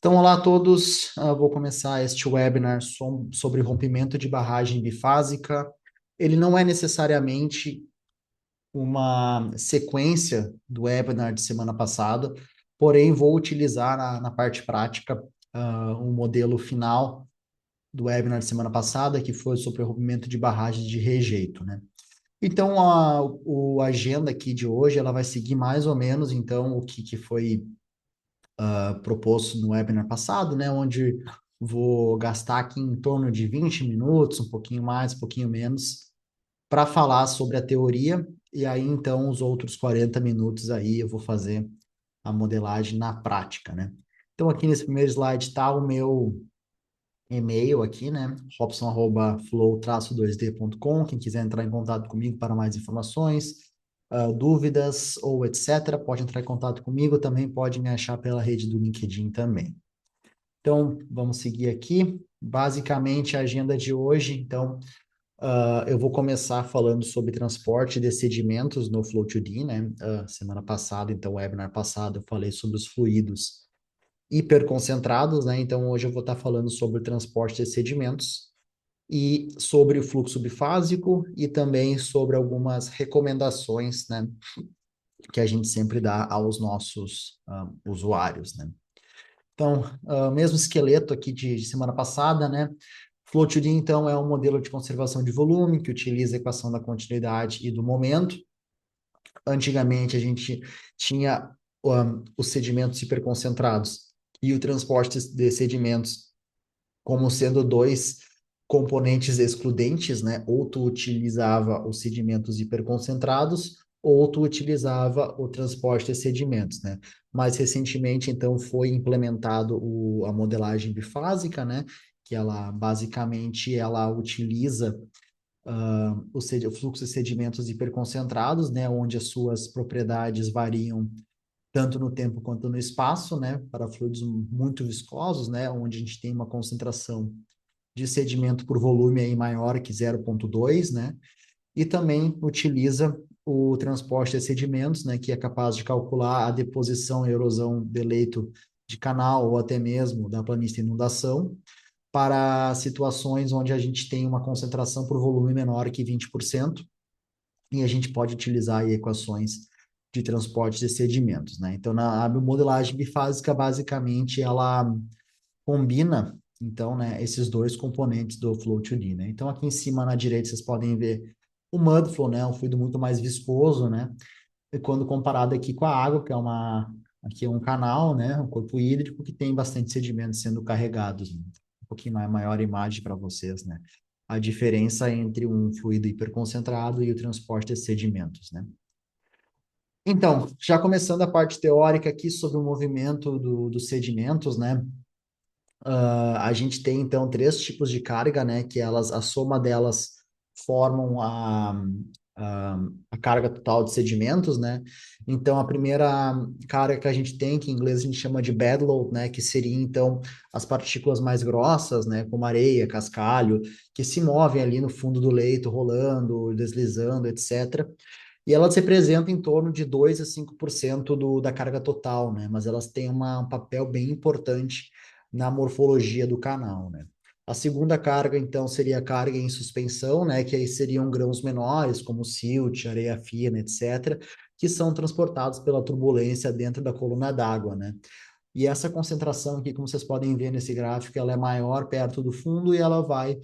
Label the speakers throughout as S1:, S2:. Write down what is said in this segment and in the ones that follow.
S1: Então, olá a todos. Vou começar este webinar sobre rompimento de barragem bifásica. Ele não é necessariamente uma sequência do webinar de semana passada, porém vou utilizar na parte prática um modelo final do webinar de semana passada, que foi sobre o rompimento de barragens de rejeito, né? Então, a agenda aqui de hoje, ela vai seguir mais ou menos, então, o que foi proposto no webinar passado, né, onde vou gastar aqui em torno de 20 minutos, um pouquinho mais, um pouquinho menos, para falar sobre a teoria, e aí então os outros 40 minutos aí eu vou fazer a modelagem na prática, né? Então aqui nesse primeiro slide está o meu e-mail aqui, né? robson@flow-2d.com, quem quiser entrar em contato comigo para mais informações, dúvidas ou etc., pode entrar em contato comigo, também pode me achar pela rede do LinkedIn também. Então, vamos seguir aqui. Basicamente, a agenda de hoje, então, eu vou começar falando sobre transporte de sedimentos no Flow2D, né? Semana passada, então, webinar passado, eu falei sobre os fluidos hiperconcentrados, né? Então, hoje eu vou estar falando sobre o transporte de sedimentos e sobre o fluxo bifásico e também sobre algumas recomendações, né? Que a gente sempre dá aos nossos usuários, né? Então, mesmo esqueleto aqui de semana passada, né? Flow2D, então, é um modelo de conservação de volume que utiliza a equação da continuidade e do momento. Antigamente, a gente tinha os sedimentos hiperconcentrados e o transporte de sedimentos como sendo dois componentes excludentes, né? Ou tu utilizava os sedimentos hiperconcentrados, ou tu utilizava o transporte de sedimentos, né? Mais recentemente, então, foi implementado a modelagem bifásica, né? Que ela, basicamente, ela utiliza o fluxo de sedimentos hiperconcentrados, né? Onde as suas propriedades variam tanto no tempo quanto no espaço, né? Para fluidos muito viscosos, né? Onde a gente tem uma concentração de sedimento por volume aí maior que 0,2, né? E também utiliza o transporte de sedimentos, né, que é capaz de calcular a deposição e erosão de leito de canal ou até mesmo da planície de inundação para situações onde a gente tem uma concentração por volume menor que 20%, e a gente pode utilizar aí equações de transporte de sedimentos, né? Então, a modelagem bifásica, basicamente, ela combina, então, né, esses dois componentes do Flow2D, né? Então, aqui em cima, na direita, vocês podem ver o Mudflow, né? Um fluido muito mais viscoso, né? E quando comparado aqui com a água, que é aqui é um canal, né? Um corpo hídrico que tem bastante sedimentos sendo carregados, né? Um pouquinho maior a imagem para vocês, né? A diferença entre um fluido hiperconcentrado e o transporte de sedimentos, né? Então, já começando a parte teórica aqui sobre o movimento dos sedimentos, né? A gente tem, então, três tipos de carga, né? Que a soma delas formam a, a carga total de sedimentos, né? Então, a primeira carga que a gente tem, que em inglês a gente chama de bed load, né? Que seria, então, as partículas mais grossas, né? Como areia, cascalho, que se movem ali no fundo do leito, rolando, deslizando, etc. E elas representam em torno de 2 a 5% da carga total, né? Mas elas têm um papel bem importante na morfologia do canal, né? A segunda carga, então, seria a carga em suspensão, né? Que aí seriam grãos menores, como silt, areia fina, etc., que são transportados pela turbulência dentro da coluna d'água, né? E essa concentração aqui, como vocês podem ver nesse gráfico, ela é maior perto do fundo e ela vai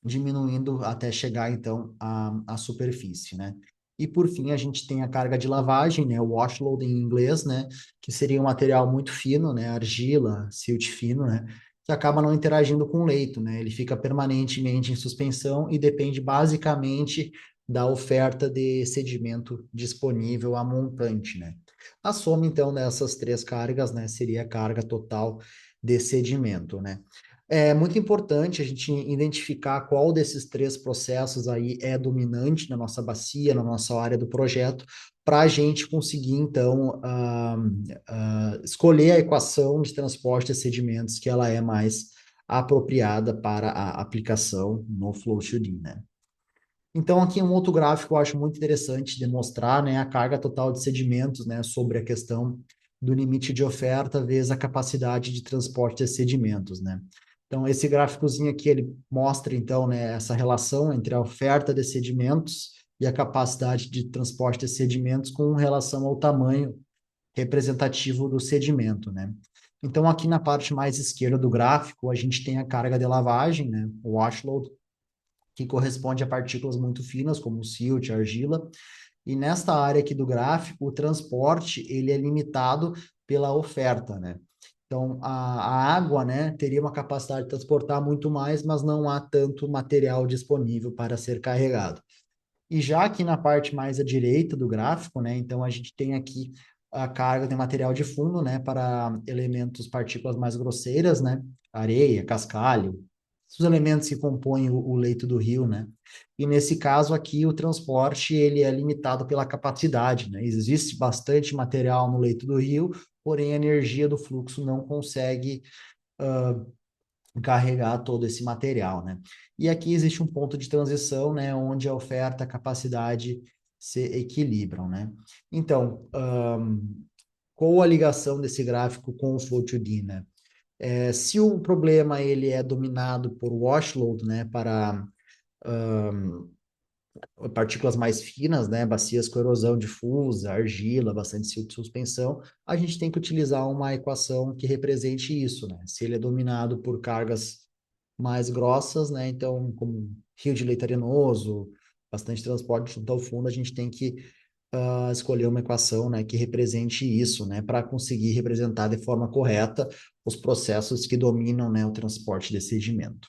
S1: diminuindo até chegar, então, à superfície, né? E, por fim, a gente tem a carga de lavagem, né? O wash load em inglês, né? Que seria um material muito fino, né? Argila, silt fino, né? Que acaba não interagindo com o leito, né? Ele fica permanentemente em suspensão e depende basicamente da oferta de sedimento disponível a montante, né? A soma, então, dessas três cargas, né? Seria a carga total de sedimento, né? É muito importante a gente identificar qual desses três processos aí é dominante na nossa bacia, na nossa área do projeto, para a gente conseguir, então, escolher a equação de transporte de sedimentos que ela é mais apropriada para a aplicação no Flow2D, né? Então, aqui um outro gráfico que eu acho muito interessante de mostrar, né, a carga total de sedimentos, né, sobre a questão do limite de oferta vezes a capacidade de transporte de sedimentos, né? Então, esse gráficozinho aqui, ele mostra, então, né, essa relação entre a oferta de sedimentos e a capacidade de transporte de sedimentos com relação ao tamanho representativo do sedimento, né? Então, aqui na parte mais esquerda do gráfico, a gente tem a carga de lavagem, né, o washload, que corresponde a partículas muito finas, como silt, argila, e nesta área aqui do gráfico, o transporte, ele é limitado pela oferta, né? Então, a água, né, teria uma capacidade de transportar muito mais, mas não há tanto material disponível para ser carregado. E já aqui na parte mais à direita do gráfico, né, então a gente tem aqui a carga de material de fundo, né, para elementos, partículas mais grosseiras, né, areia, cascalho, os elementos que compõem o leito do rio, né. E nesse caso aqui, o transporte, ele é limitado pela capacidade, né, existe bastante material no leito do rio, porém a energia do fluxo não consegue carregar todo esse material, né? E aqui existe um ponto de transição, né, onde a oferta e a capacidade se equilibram, né? Então, qual a ligação desse gráfico com o Flow 2D, né? Se o problema ele é dominado por wash load, né, para partículas mais finas, né, bacias com erosão difusa, argila, bastante suspensão, a gente tem que utilizar uma equação que represente isso, né? Se ele é dominado por cargas mais grossas, né? Então, como rio de leito arenoso, bastante transporte junto ao fundo, a gente tem que escolher uma equação, né, que represente isso, né, para conseguir representar de forma correta os processos que dominam, né, o transporte de sedimento.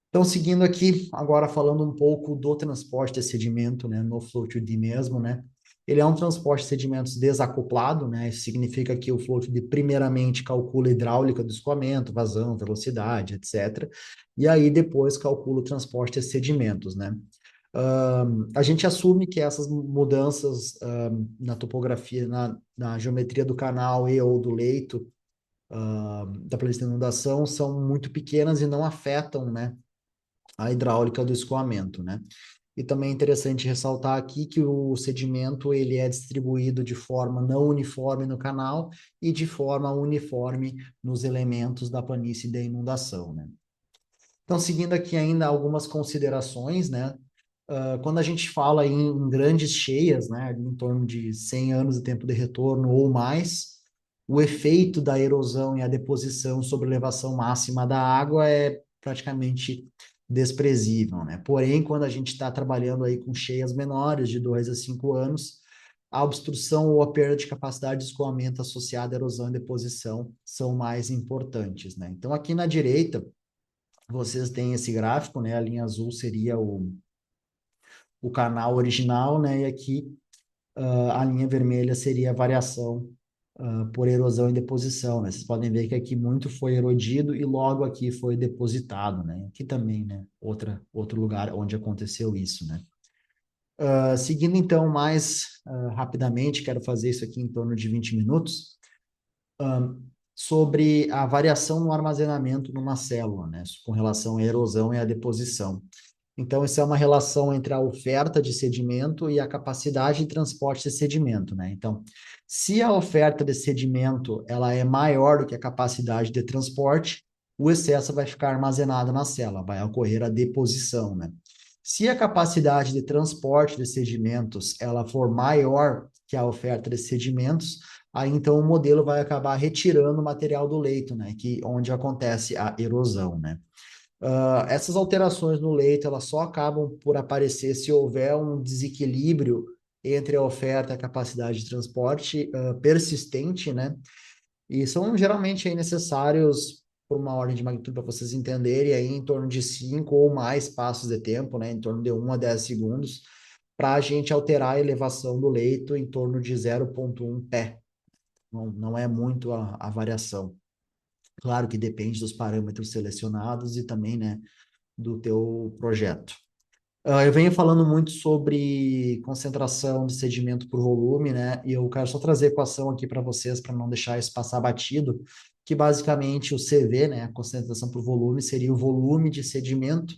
S1: Então, seguindo aqui, agora falando um pouco do transporte de sedimento, né, no Flow2D mesmo, né, ele é um transporte de sedimentos desacoplado, né, isso significa que o Flow2D primeiramente calcula a hidráulica do escoamento, vazão, velocidade, etc., e aí depois calcula o transporte de sedimentos, né. A gente assume que essas mudanças na topografia, na geometria do canal e ou do leito, da planície de inundação, são muito pequenas e não afetam, né, a hidráulica do escoamento, né? E também é interessante ressaltar aqui que o sedimento ele é distribuído de forma não uniforme no canal e de forma uniforme nos elementos da planície da inundação, né? Então, seguindo aqui ainda algumas considerações, né? Quando a gente fala em grandes cheias, né, em torno de 100 anos de tempo de retorno ou mais, o efeito da erosão e a deposição sobre a elevação máxima da água é praticamente desprezível, né? Porém, quando a gente está trabalhando aí com cheias menores, de 2 a 5 anos, a obstrução ou a perda de capacidade de escoamento associada à erosão e deposição são mais importantes, né? Então, aqui na direita, vocês têm esse gráfico, né? A linha azul seria o canal original, né? E aqui a linha vermelha seria a variação por erosão e deposição, né? Vocês podem ver que aqui muito foi erodido e logo aqui foi depositado, né? Aqui também, né? Outro lugar onde aconteceu isso, né? Seguindo então mais rapidamente, quero fazer isso aqui em torno de 20 minutos, sobre a variação no armazenamento numa célula, né? Com relação à erosão e à deposição. Então, isso é uma relação entre a oferta de sedimento e a capacidade de transporte de sedimento, né? Então, se a oferta de sedimento ela é maior do que a capacidade de transporte, o excesso vai ficar armazenado na célula, vai ocorrer a deposição, né? Se a capacidade de transporte de sedimentos ela for maior que a oferta de sedimentos, aí então o modelo vai acabar retirando o material do leito, né? Que onde acontece a erosão, né? Essas alterações no leito, elas só acabam por aparecer se houver um desequilíbrio entre a oferta e a capacidade de transporte persistente, né? E são geralmente aí necessários, por uma ordem de magnitude para vocês entenderem, aí em torno de 5 ou mais passos de tempo, né? Em torno de 1 a 10 segundos, para a gente alterar a elevação do leito em torno de 0,1 pé. Não é muito a variação. Claro que depende dos parâmetros selecionados e também, né, do teu projeto. Eu venho falando muito sobre concentração de sedimento por volume, né? E eu quero só trazer a equação aqui para vocês, para não deixar isso passar batido, que basicamente o CV, né, a concentração por volume, seria o volume de sedimento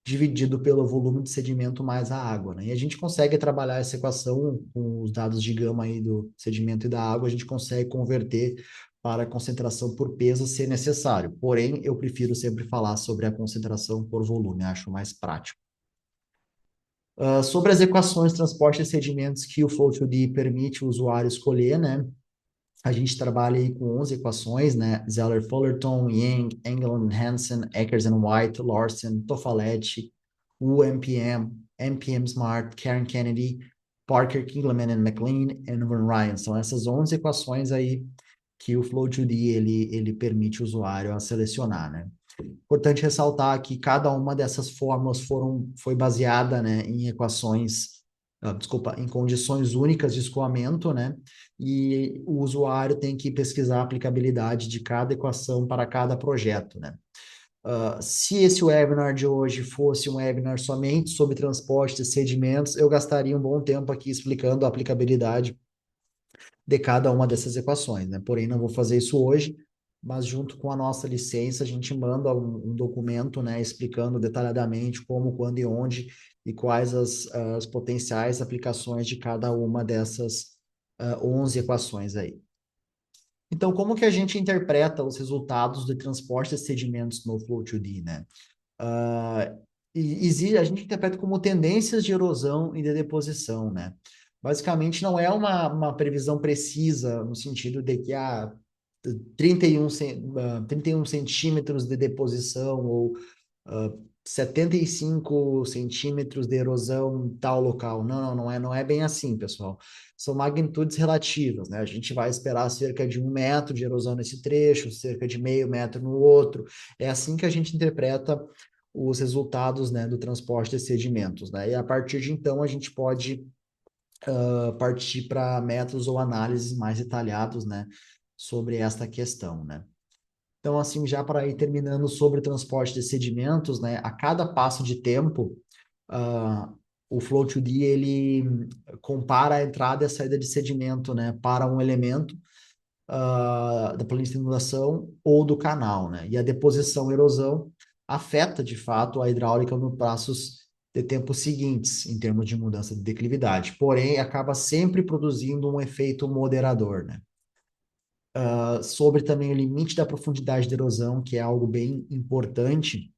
S1: dividido pelo volume de sedimento mais a água, né? E a gente consegue trabalhar essa equação com os dados de gama aí do sedimento e da água, a gente consegue converter para a concentração por peso se necessário. Porém, eu prefiro sempre falar sobre a concentração por volume, acho mais prático. Sobre as equações de transporte de sedimentos que o Flow2D permite o usuário escolher, né? A gente trabalha aí com 11 equações, né? Zeller-Fullerton, Yang, Engel and Hansen, Eckers and White, Larsen, Tofaletti, Wu MPM, MPM Smart, Karen Kennedy, Parker, Kingleman and McLean, e Van Ryan. São essas 11 equações aí que o Flow2D ele permite o usuário a selecionar, né? Importante ressaltar que cada uma dessas fórmulas foi baseada, né, em equações, desculpa, em condições únicas de escoamento, né? E o usuário tem que pesquisar a aplicabilidade de cada equação para cada projeto, né? Se esse webinar de hoje fosse um webinar somente sobre transporte de sedimentos, eu gastaria um bom tempo aqui explicando a aplicabilidade de cada uma dessas equações, né? Porém, não vou fazer isso hoje, mas junto com a nossa licença, a gente manda um documento, né, explicando detalhadamente como, quando e onde e quais as potenciais aplicações de cada uma dessas 11 equações aí. Então, como que a gente interpreta os resultados do transporte de sedimentos no Flow2D, né? Uh, a gente interpreta como tendências de erosão e de deposição, né? Basicamente, não é uma previsão precisa, no sentido de que 31 centímetros de deposição ou 75 centímetros de erosão em tal local. Não é bem assim, pessoal. São magnitudes relativas, né? A gente vai esperar cerca de 1 metro de erosão nesse trecho, cerca de meio metro no outro. É assim que a gente interpreta os resultados, né, do transporte de sedimentos, né? E a partir de então a gente pode partir para métodos ou análises mais detalhados, né, sobre esta questão, né? Então, assim, já para ir terminando sobre o transporte de sedimentos, né, a cada passo de tempo, uh, o Flow2D, ele compara a entrada e a saída de sedimento, né, para um elemento da planície de inundação ou do canal, né, e a deposição e erosão afeta, de fato, a hidráulica nos passos de tempo seguintes, em termos de mudança de declividade, porém, acaba sempre produzindo um efeito moderador, né. Sobre também o limite da profundidade de erosão, que é algo bem importante,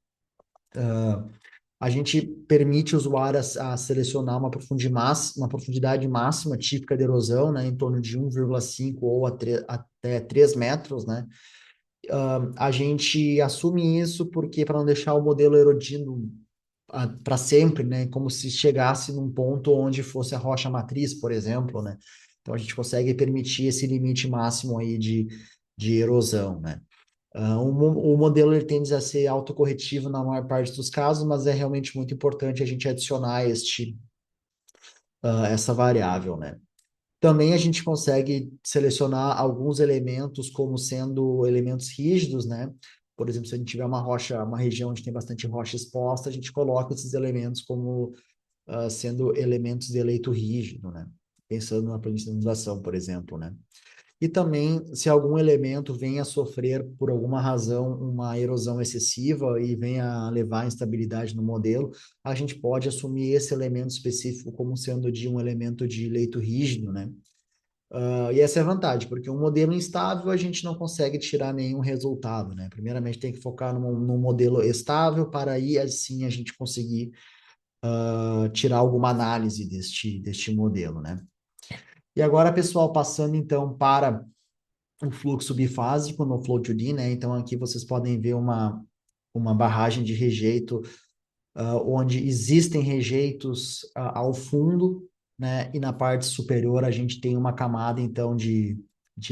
S1: a gente permite o usuário a selecionar uma profundidade máxima típica de erosão, né, em torno de 1,5 ou até 3 metros, né? A gente assume isso porque para não deixar o modelo erodindo para sempre, né, como se chegasse num ponto onde fosse a rocha matriz, por exemplo, né? Então a gente consegue permitir esse limite máximo aí de erosão, né? O modelo ele tende a ser autocorretivo na maior parte dos casos, mas é realmente muito importante a gente adicionar essa variável, né? Também a gente consegue selecionar alguns elementos como sendo elementos rígidos, né? Por exemplo, se a gente tiver uma região onde tem bastante rocha exposta, a gente coloca esses elementos como sendo elementos de eleito rígido, né? Pensando na planície de inundação, por exemplo, né? E também, se algum elemento venha a sofrer, por alguma razão, uma erosão excessiva e venha a levar à instabilidade no modelo, a gente pode assumir esse elemento específico como sendo de um elemento de leito rígido, né? E essa é a vantagem, porque um modelo instável a gente não consegue tirar nenhum resultado, né? Primeiramente tem que focar num modelo estável para aí assim a gente conseguir tirar alguma análise deste modelo, né? E agora, pessoal, passando então para o fluxo bifásico no Flow2D, né? Então aqui vocês podem ver uma barragem de rejeito onde existem rejeitos ao fundo, né? E na parte superior a gente tem uma camada, então, de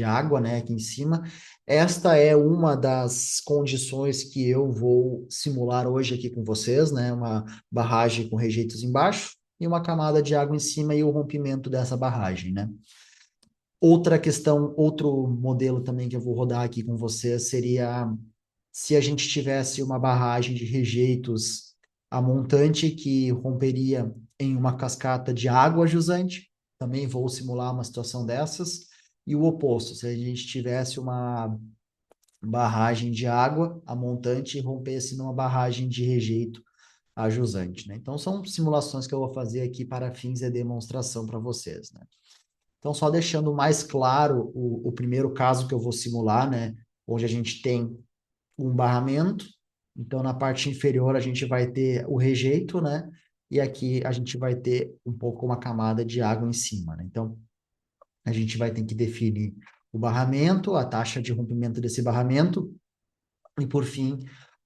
S1: água, né? Aqui em cima. Esta é uma das condições que eu vou simular hoje aqui com vocês, né? Uma barragem com rejeitos embaixo e uma camada de água em cima e o rompimento dessa barragem, né? Outra questão, outro modelo também que eu vou rodar aqui com vocês seria se a gente tivesse uma barragem de rejeitos a montante que romperia em uma cascata de água jusante, também vou simular uma situação dessas, e o oposto, se a gente tivesse uma barragem de água a montante e rompesse numa barragem de rejeito a jusante, né? Então, são simulações que eu vou fazer aqui para fins de demonstração para vocês, né? Então, só deixando mais claro o primeiro caso que eu vou simular, né? Onde a gente tem um barramento. Então, na parte inferior, a gente vai ter o rejeito, né? E aqui a gente vai ter um pouco uma camada de água em cima, né? Então, a gente vai ter que definir o barramento, a taxa de rompimento desse barramento e, por fim,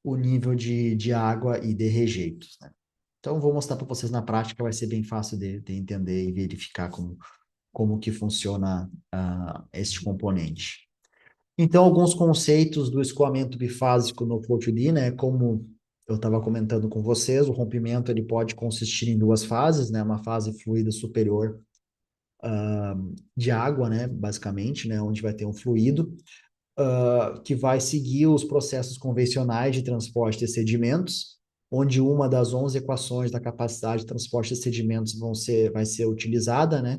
S1: o nível de água e de rejeitos, né? Então, vou mostrar para vocês na prática, vai ser bem fácil de entender e verificar como que funciona este componente. Então, alguns conceitos do escoamento bifásico no Flow2D, né? Como eu estava comentando com vocês, o rompimento ele pode consistir em duas fases, né? Uma fase fluida superior de água, né? Basicamente, né? Onde vai ter um fluido que vai seguir os processos convencionais de transporte de sedimentos, onde uma das 11 equações da capacidade de transporte de sedimentos vai ser utilizada, né?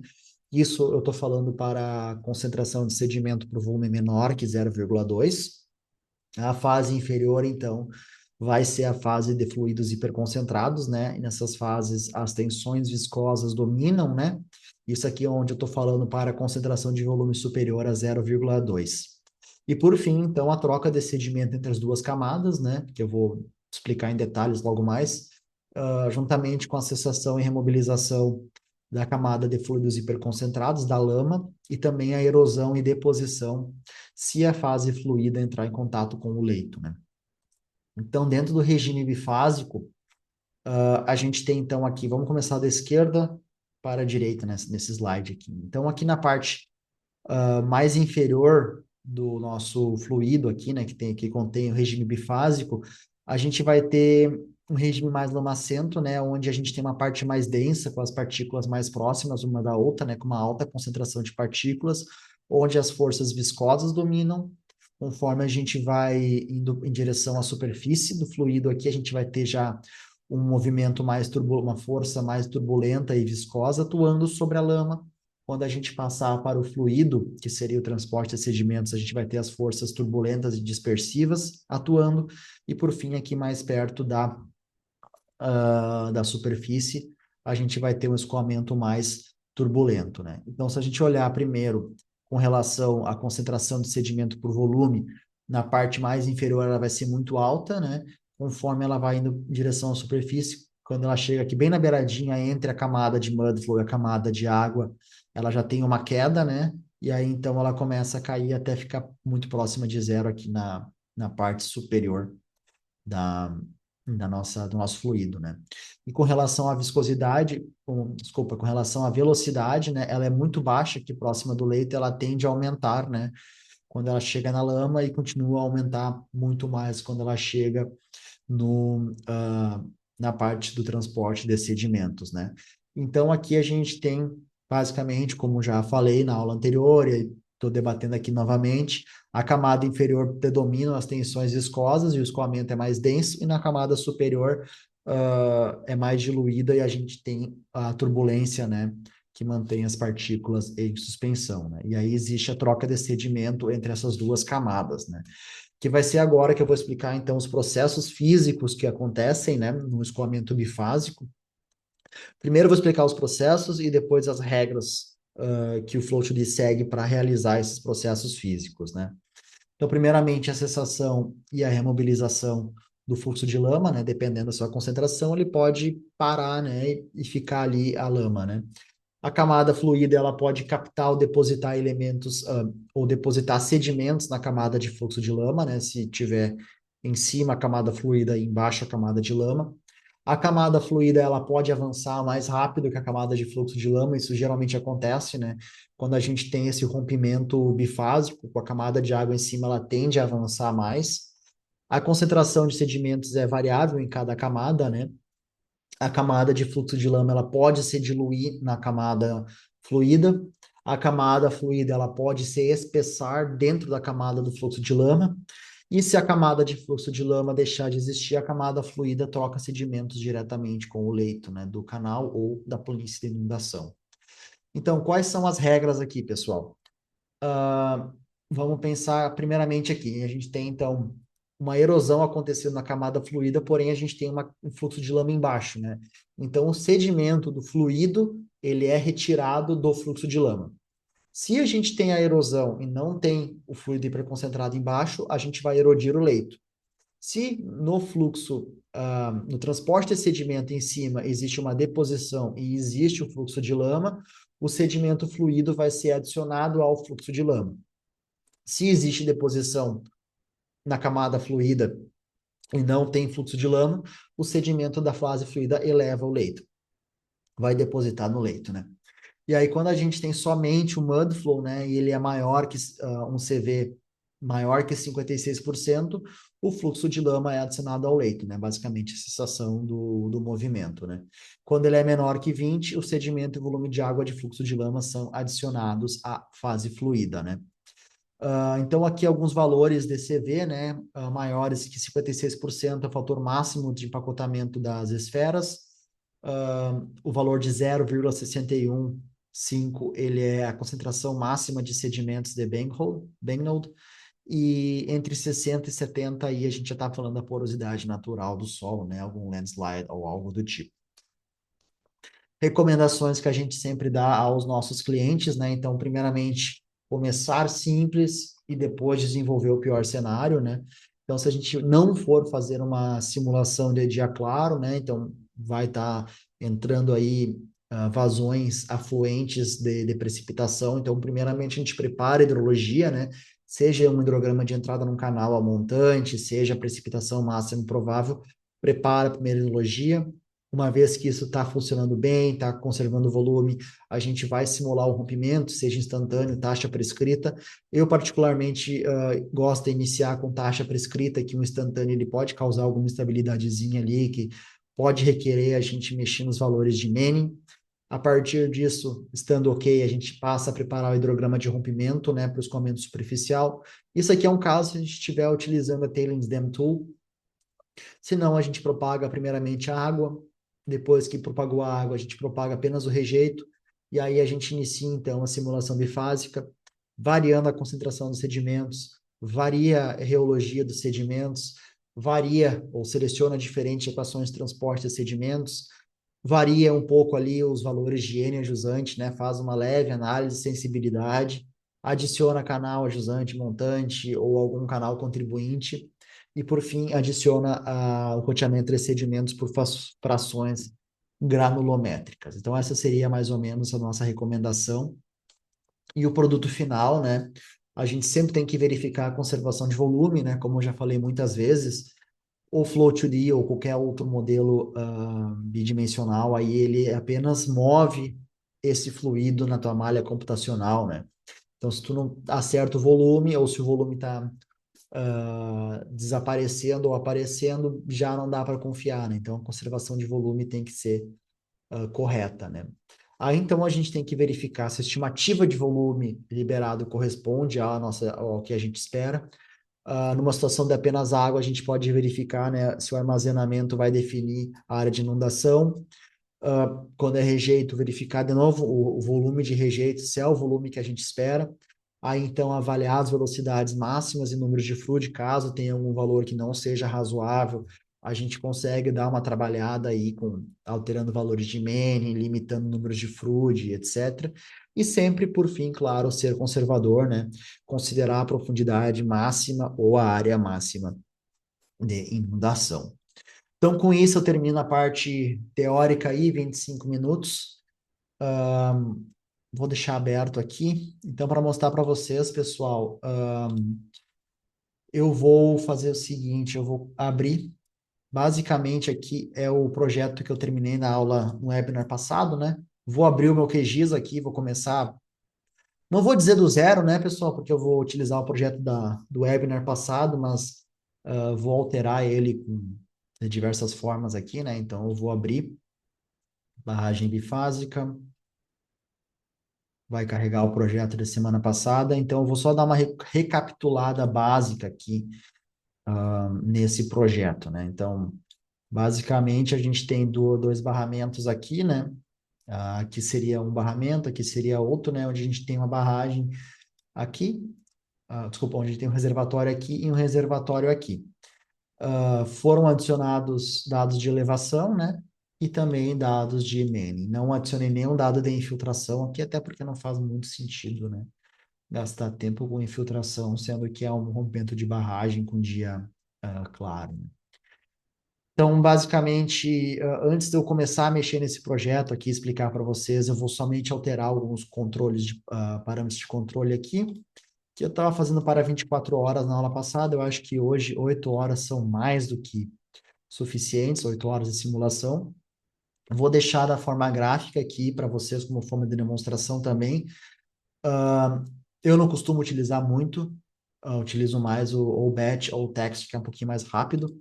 S1: Isso eu estou falando para a concentração de sedimento para o volume menor que 0,2. A fase inferior, então, vai ser a fase de fluidos hiperconcentrados, né? E nessas fases, as tensões viscosas dominam, né? Isso aqui é onde eu estou falando para a concentração de volume superior a 0,2. E por fim, então, a troca de sedimento entre as duas camadas, né? Que eu vou explicar em detalhes logo mais, juntamente com a cessação e remobilização da camada de fluidos hiperconcentrados, da lama, e também a erosão e deposição se a fase fluida entrar em contato com o leito, né? Então, dentro do regime bifásico, a gente tem então aqui, vamos começar da esquerda para a direita nesse slide aqui. Então, aqui na parte mais inferior do nosso fluido aqui, né, que contém o regime bifásico, a gente vai ter um regime mais lamacento, né, onde a gente tem uma parte mais densa, com as partículas mais próximas uma da outra, né, com uma alta concentração de partículas, onde as forças viscosas dominam. Conforme a gente vai indo em direção à superfície do fluido aqui, a gente vai ter já um movimento uma força mais turbulenta e viscosa atuando sobre a lama. Quando a gente passar para o fluido, que seria o transporte de sedimentos, a gente vai ter as forças turbulentas e dispersivas atuando, e por fim, aqui mais perto da superfície, a gente vai ter um escoamento mais turbulento, né? Então, se a gente olhar primeiro com relação à concentração de sedimento por volume, na parte mais inferior ela vai ser muito alta, né? Conforme ela vai indo em direção à superfície, quando ela chega aqui bem na beiradinha entre a camada de mudflow e a camada de água, ela já tem uma queda, né? E aí então ela começa a cair até ficar muito próxima de zero aqui na parte superior da, do nosso fluido, né? E com relação à viscosidade, desculpa, com relação à velocidade, né? Ela é muito baixa aqui próxima do leito, ela tende a aumentar, né? Quando ela chega na lama e continua a aumentar muito mais quando ela chega no, na parte do transporte de sedimentos, né? Então, aqui a gente tem, basicamente, como já falei na aula anterior, e estou debatendo aqui novamente, a camada inferior predominam as tensões viscosas e o escoamento é mais denso, e na camada superior é mais diluída e a gente tem a turbulência, né? Que mantém as partículas em suspensão, né? E aí existe a troca de sedimento entre essas duas camadas, né? Que vai ser agora que eu vou explicar, então, os processos físicos que acontecem, né, no escoamento bifásico. Primeiro eu vou explicar os processos e depois as regras que o Flow2D segue para realizar esses processos físicos, né? Então, primeiramente, a cessação e a remobilização do fluxo de lama, né, dependendo da sua concentração, ele pode parar, né, e ficar ali a lama, né? A camada fluida ela pode captar ou depositar elementos ou depositar sedimentos na camada de fluxo de lama, né? Se tiver em cima a camada fluida e embaixo a camada de lama. A camada fluida ela pode avançar mais rápido que a camada de fluxo de lama, isso geralmente acontece, né? Quando a gente tem esse rompimento bifásico, com a camada de água em cima, ela tende a avançar mais. A concentração de sedimentos é variável em cada camada, né? A camada de fluxo de lama ela pode se diluir na camada fluida. A camada fluida ela pode se espessar dentro da camada do fluxo de lama. E se a camada de fluxo de lama deixar de existir, a camada fluida troca sedimentos diretamente com o leito, né, do canal ou da planície de inundação. Então, quais são as regras aqui, pessoal? Vamos pensar primeiramente aqui. A gente tem, então, uma erosão acontecendo na camada fluida, porém a gente tem um fluxo de lama embaixo, né? Então, o sedimento do fluido, ele é retirado do fluxo de lama. Se a gente tem a erosão e não tem o fluido hiperconcentrado embaixo, a gente vai erodir o leito. Se no fluxo, no transporte de sedimento em cima, existe uma deposição e existe o fluxo de lama, o sedimento fluido vai ser adicionado ao fluxo de lama. Se existe deposição na camada fluida e não tem fluxo de lama, o sedimento da fase fluida eleva o leito, vai depositar no leito, né? E aí, quando a gente tem somente o mud flow, né, e ele é maior que um CV maior que 56%, o fluxo de lama é adicionado ao leito, né? Basicamente, a cessação do movimento, né? Quando ele é menor que 20, o sedimento e o volume de água de fluxo de lama são adicionados à fase fluida, né? Então, aqui alguns valores de CV, né? Maiores que 56% é o fator máximo de empacotamento das esferas. O valor de 0,615, ele é a concentração máxima de sedimentos de Banknold, e entre 60 e 70 aí a gente já está falando da porosidade natural do solo, né? Algum landslide ou algo do tipo. Recomendações que a gente sempre dá aos nossos clientes, né? Então, primeiramente, começar simples e depois desenvolver o pior cenário, né? Então, se a gente não for fazer uma simulação de dia claro, né? Então, vai estar entrando aí vazões afluentes de precipitação. Então, primeiramente, a gente prepara a hidrologia, né? Seja um hidrograma de entrada num canal a montante, seja a precipitação máxima provável, prepara a primeira hidrologia. Uma vez que isso está funcionando bem, está conservando o volume, a gente vai simular o rompimento, seja instantâneo, taxa prescrita. Eu, particularmente, gosto de iniciar com taxa prescrita, que um instantâneo ele pode causar alguma instabilidadezinha ali, que pode requerer a gente mexer nos valores de Manning. A partir disso, estando ok, a gente passa a preparar o hidrograma de rompimento, né, para o escoamento superficial. Isso aqui é um caso se a gente estiver utilizando a Tailings Dam Tool. Se não, a gente propaga primeiramente a água, depois que propagou a água, a gente propaga apenas o rejeito, e aí a gente inicia, então, a simulação bifásica, variando a concentração dos sedimentos, varia a reologia dos sedimentos, varia ou seleciona diferentes equações de transporte de sedimentos, varia um pouco ali os valores de N ajusante, né? Faz uma leve análise de sensibilidade, adiciona canal ajusante montante ou algum canal contribuinte, e por fim adiciona o roteamento de sedimentos por frações granulométricas. Então essa seria mais ou menos a nossa recomendação. E o produto final, né? A gente sempre tem que verificar a conservação de volume, né? Como eu já falei muitas vezes, o Flow 2D ou qualquer outro modelo bidimensional, aí ele apenas move esse fluido na tua malha computacional, né? Então, se tu não acerta o volume, ou se o volume está desaparecendo ou aparecendo, já não dá para confiar, né? Então, a conservação de volume tem que ser correta, né? Aí, então, a gente tem que verificar se a estimativa de volume liberado corresponde ao que a gente espera. Numa situação de apenas água, a gente pode verificar, né, se o armazenamento vai definir a área de inundação. Quando é rejeito, verificar de novo o volume de rejeito, se é o volume que a gente espera. Aí, então, avaliar as velocidades máximas e números de fluid, caso tenha algum valor que não seja razoável, a gente consegue dar uma trabalhada aí com alterando valores de Manning, limitando números de fluid, etc. E sempre, por fim, claro, ser conservador, né? Considerar a profundidade máxima ou a área máxima de inundação. Então, com isso, eu termino a parte teórica aí, 25 minutos. Vou deixar aberto aqui. Então, para mostrar para vocês, pessoal, eu vou fazer o seguinte, eu vou abrir. Basicamente, aqui é o projeto que eu terminei na aula, no webinar passado, né? Vou abrir o meu QGIS aqui, vou começar. Não vou dizer do zero, né, pessoal, porque eu vou utilizar o projeto do webinar passado, mas vou alterar ele de diversas formas aqui, né? Então, eu vou abrir barragem bifásica, vai carregar o projeto da semana passada, então eu vou só dar uma recapitulada básica aqui nesse projeto, né? Então, basicamente, a gente tem dois barramentos aqui, né? Aqui seria um barramento, aqui seria outro, né? Onde a gente tem uma barragem aqui, desculpa, onde a gente tem um reservatório aqui e um reservatório aqui. Foram adicionados dados de elevação, né? E também dados de Manning. Não adicionei nenhum dado de infiltração aqui, até porque não faz muito sentido, né? Gastar tempo com infiltração, sendo que é um rompimento de barragem com dia claro, né? Então, basicamente, antes de eu começar a mexer nesse projeto aqui, explicar para vocês, eu vou somente alterar alguns controles parâmetros de controle aqui, que eu estava fazendo para 24 horas na aula passada. Eu acho que hoje 8 horas são mais do que suficientes, 8 horas de simulação. Vou deixar da forma gráfica aqui para vocês como forma de demonstração também. Eu não costumo utilizar muito, utilizo mais o batch ou o text, que é um pouquinho mais rápido.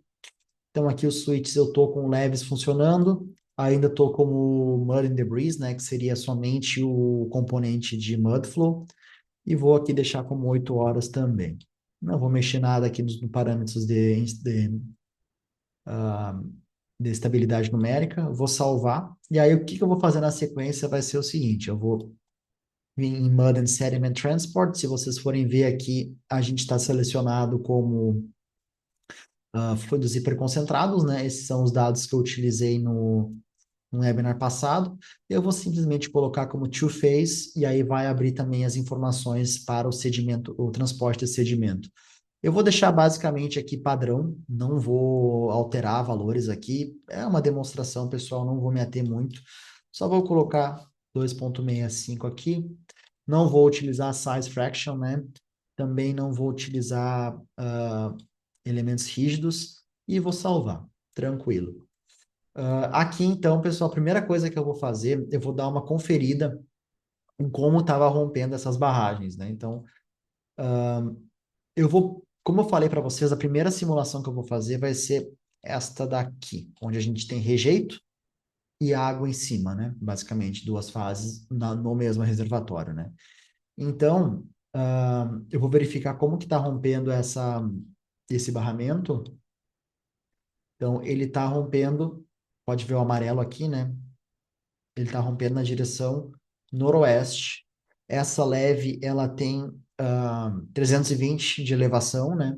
S1: Então aqui os switches eu estou com leves funcionando, ainda estou como Mud and Debris, né, que seria somente o componente de Mudflow, e vou aqui deixar como 8 horas também. Não vou mexer nada aqui nos parâmetros de estabilidade numérica, vou salvar, e aí o que que eu vou fazer na sequência vai ser o seguinte, eu vou vir em Mud and Sediment Transport. Se vocês forem ver aqui, a gente está selecionado como fluidos hiperconcentrados, né? Esses são os dados que eu utilizei no webinar passado. Eu vou simplesmente colocar como two-phase, e aí vai abrir também as informações para o sedimento, o transporte de sedimento. Eu vou deixar basicamente aqui padrão, não vou alterar valores aqui. É uma demonstração, pessoal, não vou me ater muito. Só vou colocar 2,65 aqui. Não vou utilizar size fraction, né? Também não vou utilizar elementos rígidos e vou salvar. Tranquilo. Aqui, então, pessoal, a primeira coisa que eu vou fazer, eu vou dar uma conferida em como estava rompendo essas barragens, né? Então, eu vou, como eu falei para vocês, a primeira simulação que eu vou fazer vai ser esta daqui, onde a gente tem rejeito e água em cima, né? Basicamente, duas fases no mesmo reservatório, né? Então, eu vou verificar como que está rompendo esse barramento. Então, ele está rompendo, pode ver o amarelo aqui, né? Ele está rompendo na direção noroeste. Essa leve, ela tem 320 de elevação, né?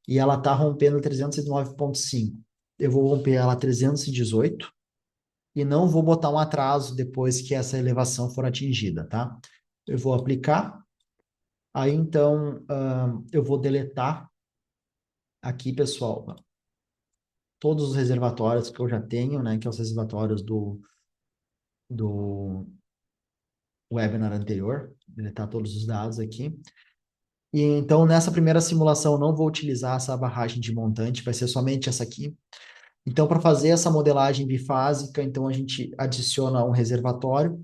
S1: E ela está rompendo 309,5. Eu vou romper ela a 318 e não vou botar um atraso depois que essa elevação for atingida, tá? Eu vou aplicar, aí então eu vou deletar aqui, pessoal, todos os reservatórios que eu já tenho, né? Que são os reservatórios do webinar anterior, deletar todos os dados aqui. E então, nessa primeira simulação, eu não vou utilizar essa barragem de montante, vai ser somente essa aqui. Então, para fazer essa modelagem bifásica, então a gente adiciona um reservatório.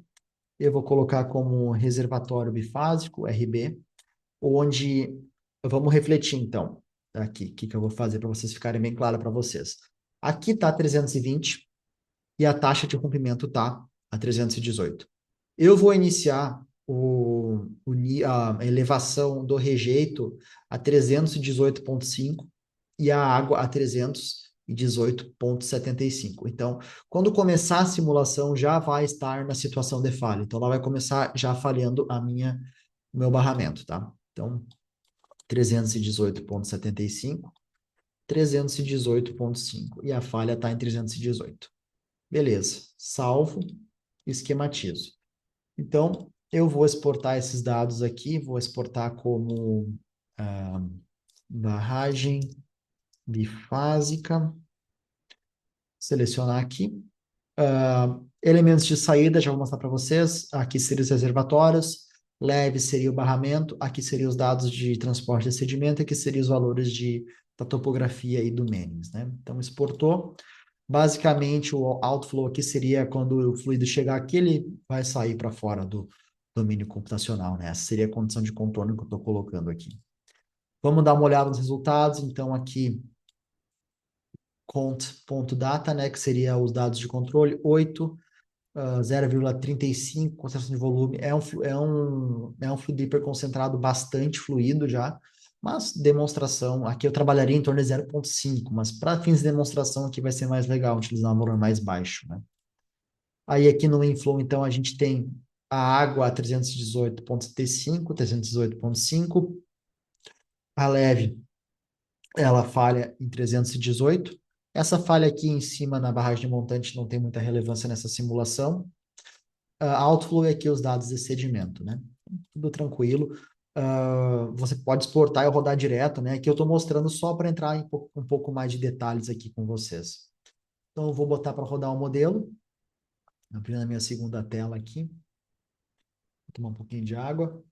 S1: Eu vou colocar como reservatório bifásico, RB, onde vamos refletir, então, aqui, o que que eu vou fazer para vocês ficarem bem claro para vocês. Aqui está 320 e a taxa de rompimento está a 318. Eu vou iniciar a elevação do rejeito a 318,5 e a água a 318,75. Então, quando começar a simulação, já vai estar na situação de falha. Então, ela vai começar já falhando o meu barramento, tá? Então, 318,75, 318,5. E a falha está em 318. Beleza. Salvo, esquematizo. Então, eu vou exportar esses dados aqui, vou exportar como ah, barragem bifásica, selecionar aqui. Elementos de saída, já vou mostrar para vocês. Aqui seriam os reservatórios, leve seria o barramento, aqui seriam os dados de transporte de sedimento, aqui seriam os valores da topografia e do Mannings, né? Então, exportou. Basicamente, o outflow aqui seria quando o fluido chegar aqui, ele vai sair para fora do domínio computacional, né? Essa seria a condição de contorno que eu estou colocando aqui. Vamos dar uma olhada nos resultados. Então, aqui, cont.data, né? Que seria os dados de controle, 8, 0,35, concentração de volume. É um fluido hiperconcentrado bastante fluido já, mas demonstração, aqui eu trabalharia em torno de 0,5, mas para fins de demonstração aqui vai ser mais legal utilizar um valor mais baixo, né? Aí aqui no inflow, então, a gente tem a água a 318,75, 318,5, a leve ela falha em 318. Essa falha aqui em cima na barragem de montante não tem muita relevância nessa simulação. Outflow é aqui os dados de sedimento, né? Tudo tranquilo. Você pode exportar e rodar direto, né? Aqui eu estou mostrando só para entrar em um pouco mais de detalhes aqui com vocês. Então, eu vou botar para rodar o modelo. Abrindo a minha segunda tela aqui. Vou tomar um pouquinho de água.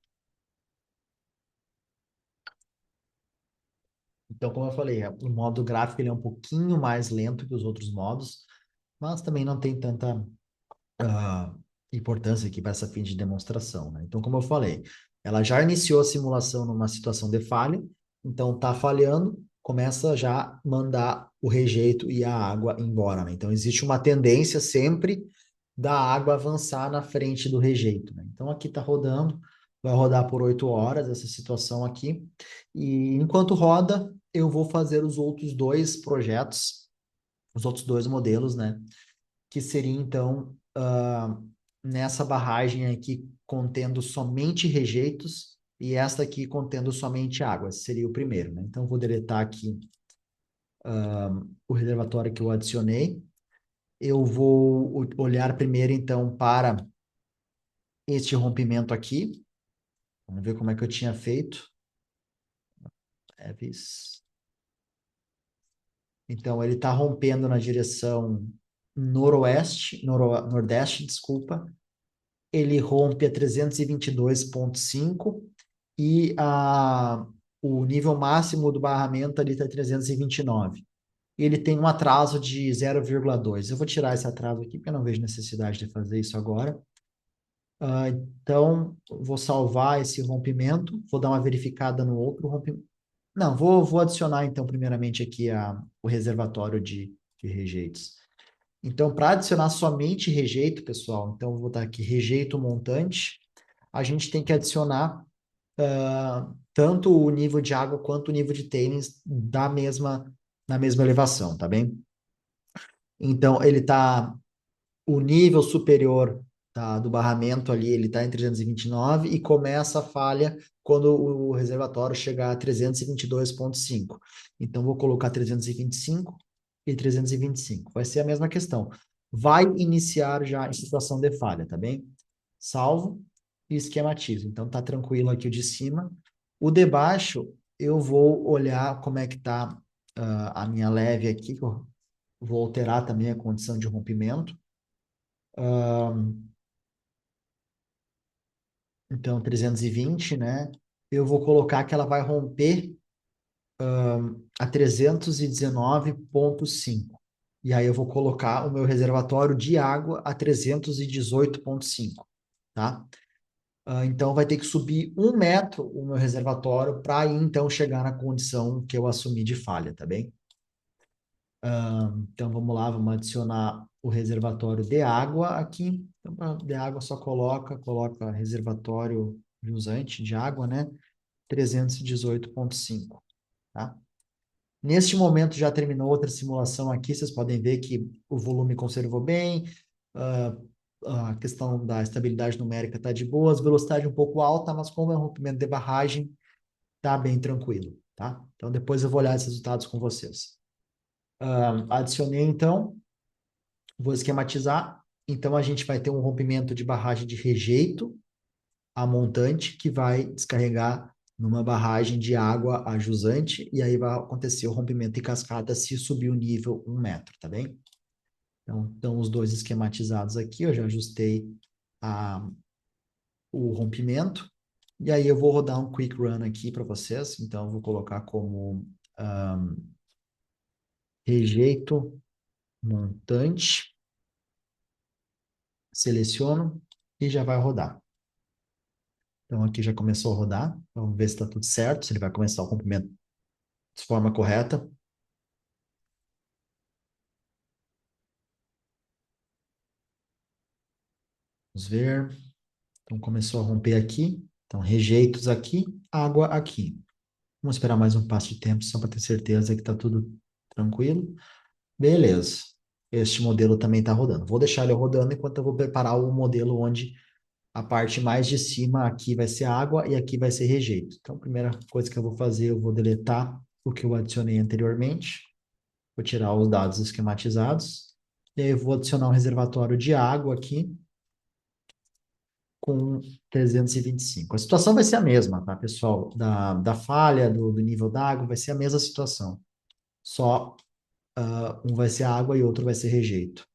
S1: Então, como eu falei, o modo gráfico ele é um pouquinho mais lento que os outros modos, mas também não tem tanta ah, importância aqui para essa fim de demonstração, né? Então, como eu falei, ela já iniciou a simulação numa situação de falha, então está falhando, começa já a mandar o rejeito e a água embora, né? Então, existe uma tendência sempre da água avançar na frente do rejeito, né? Então, aqui está rodando, vai rodar por 8 horas essa situação aqui, e enquanto roda, eu vou fazer os outros dois projetos, os outros dois modelos, né? Que seria então nessa barragem aqui contendo somente rejeitos e esta aqui contendo somente água. Esse seria o primeiro, né? Então, eu vou deletar aqui o reservatório que eu adicionei. Eu vou olhar primeiro, então, para este rompimento aqui. Vamos ver como é que eu tinha feito. Eves. Então, ele está rompendo na direção nordeste, desculpa. Ele rompe a 322,5 e o nível máximo do barramento ali está 329. Ele tem um atraso de 0,2. Eu vou tirar esse atraso aqui, porque eu não vejo necessidade de fazer isso agora. Então, vou salvar esse rompimento, vou dar uma verificada no outro rompimento. Não, vou adicionar, então, primeiramente aqui o reservatório de rejeitos. Então, para adicionar somente rejeito, pessoal, então eu vou botar aqui rejeito montante, a gente tem que adicionar tanto o nível de água quanto o nível de tailings na mesma elevação, tá bem? Então, o nível superior do barramento ali, ele está em 329 e começa a falha quando o reservatório chegar a 322,5. Então, vou colocar 325 e 325. Vai ser a mesma questão. Vai iniciar já em situação de falha, tá bem? Salvo e esquematizo. Então, tá tranquilo aqui o de cima. O de baixo, eu vou olhar como é que tá a minha leve aqui, que eu vou alterar também a condição de rompimento. Então, 320, né? Eu vou colocar que ela vai romper a 319,5. E aí eu vou colocar o meu reservatório de água a 318,5, tá? Então vai ter que subir 1 metro o meu reservatório para aí então chegar na condição que eu assumi de falha, tá bem? Então vamos lá, vamos adicionar o reservatório de água aqui. Então, de água só coloca reservatório jusante de água, né? 318,5, tá? Neste momento já terminou outra simulação aqui, vocês podem ver que o volume conservou bem, ah, a questão da estabilidade numérica está de boas, velocidade um pouco alta, mas como é um rompimento de barragem, está bem tranquilo, tá? Então depois eu vou olhar esses resultados com vocês. Adicionei então, vou esquematizar. Então a gente vai ter um rompimento de barragem de rejeito a montante que vai descarregar numa barragem de água a jusante, e aí vai acontecer o rompimento em cascata se subir o nível 1 metro, tá bem? Então, estão os dois esquematizados aqui, eu já ajustei a, o rompimento, e aí eu vou rodar um quick run aqui para vocês, então eu vou colocar como rejeito montante, seleciono e já vai rodar. Então aqui já começou a rodar, vamos ver se está tudo certo, se ele vai começar o rompimento de forma correta. Vamos ver. Então, começou a romper aqui. Então, rejeitos aqui, água aqui. Vamos esperar mais um passo de tempo, só para ter certeza que está tudo tranquilo. Beleza. Este modelo também está rodando. Vou deixar ele rodando enquanto eu vou preparar o modelo onde a parte mais de cima aqui vai ser água e aqui vai ser rejeito. Então, a primeira coisa que eu vou fazer, eu vou deletar o que eu adicionei anteriormente. Vou tirar os dados esquematizados. E aí eu vou adicionar um reservatório de água aqui com 325. A situação vai ser a mesma, tá, pessoal? Da falha, do nível da água, vai ser a mesma situação. Só um vai ser água e outro vai ser rejeito.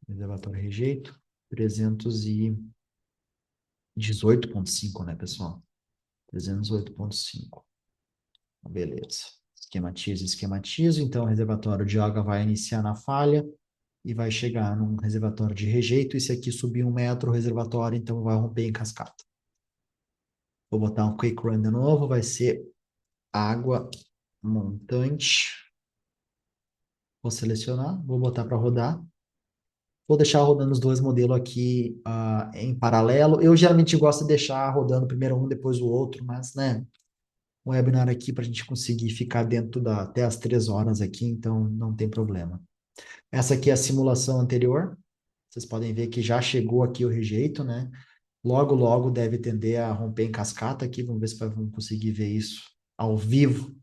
S1: Reservatório rejeito, 318,5, né, pessoal? 308,5. Beleza. Esquematizo, esquematizo. Então, o reservatório de água vai iniciar na falha e vai chegar num reservatório de rejeito. E se aqui subir 1 metro o reservatório, então vai romper em cascata. Vou botar um quick run de novo. Vai ser água montante. Vou selecionar, vou botar para rodar. Vou deixar rodando os dois modelos aqui em paralelo. Eu geralmente gosto de deixar rodando primeiro um, depois o outro, mas, né, um webinar aqui para a gente conseguir ficar dentro até as 3 horas aqui, então não tem problema. Essa aqui é a simulação anterior. Vocês podem ver que já chegou aqui o rejeito, né? Logo, logo deve tender a romper em cascata aqui. Vamos ver se vamos conseguir ver isso ao vivo.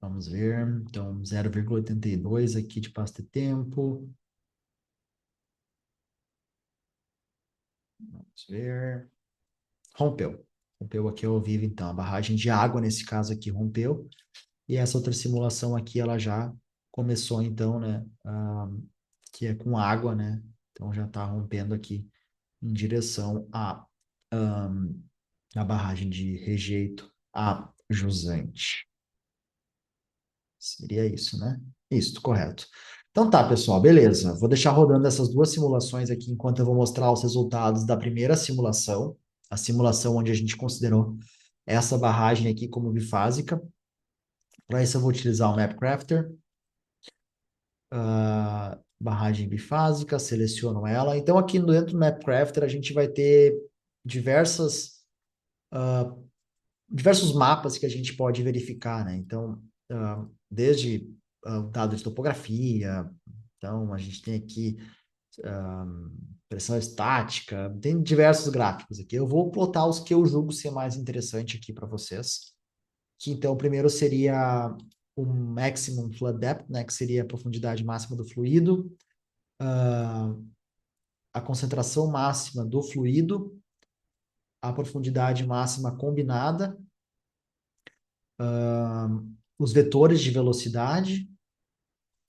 S1: Vamos ver. Então, 0,82 aqui de passo de tempo. Vamos ver. Rompeu. Rompeu aqui ao vivo, então. A barragem de água, nesse caso aqui, rompeu. E essa outra simulação aqui, ela já começou, então, né? Que é com água, né? Então, já está rompendo aqui em direção à barragem de rejeito a jusante. Seria isso, né? Isso, correto. Então tá, pessoal, beleza. Vou deixar rodando essas duas simulações aqui enquanto eu vou mostrar os resultados da primeira simulação, a simulação onde a gente considerou essa barragem aqui como bifásica. Para isso eu vou utilizar o MapCrafter, barragem bifásica, seleciono ela. Então aqui dentro do MapCrafter a gente vai ter diversos mapas que a gente pode verificar, né? Então, desde o dado de topografia, então a gente tem aqui pressão estática, tem diversos gráficos aqui. Eu vou plotar os que eu julgo ser mais interessante aqui para vocês. Que então, o primeiro seria o maximum flood depth, né? Que seria a profundidade máxima do fluido, a concentração máxima do fluido, a profundidade máxima combinada, os vetores de velocidade,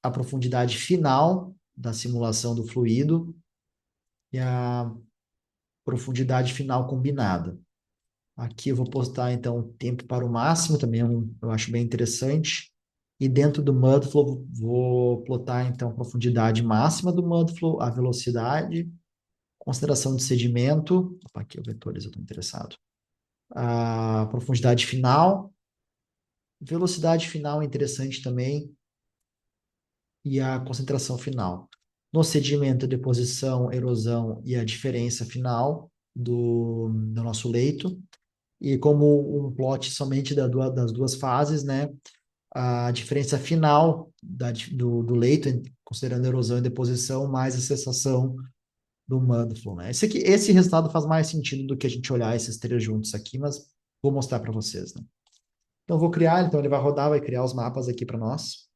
S1: a profundidade final da simulação do fluido e a profundidade final combinada. Aqui eu vou postar, então, o tempo para o máximo, também eu acho bem interessante. E dentro do Mudflow, vou plotar, então, a profundidade máxima do Mudflow, a velocidade, consideração de sedimento. Opa, aqui, os vetores, eu estou interessado. A profundidade final, velocidade final é interessante também, e a concentração final. No sedimento, deposição, erosão e a diferença final do nosso leito. E como um plot somente das duas fases, né? A diferença final do leito, considerando erosão e deposição, mais a cessação do mudflow, né? Esse resultado faz mais sentido do que a gente olhar esses três juntos aqui, mas vou mostrar para vocês, né? Então, vou criar, então ele vai rodar, vai criar os mapas aqui para nós.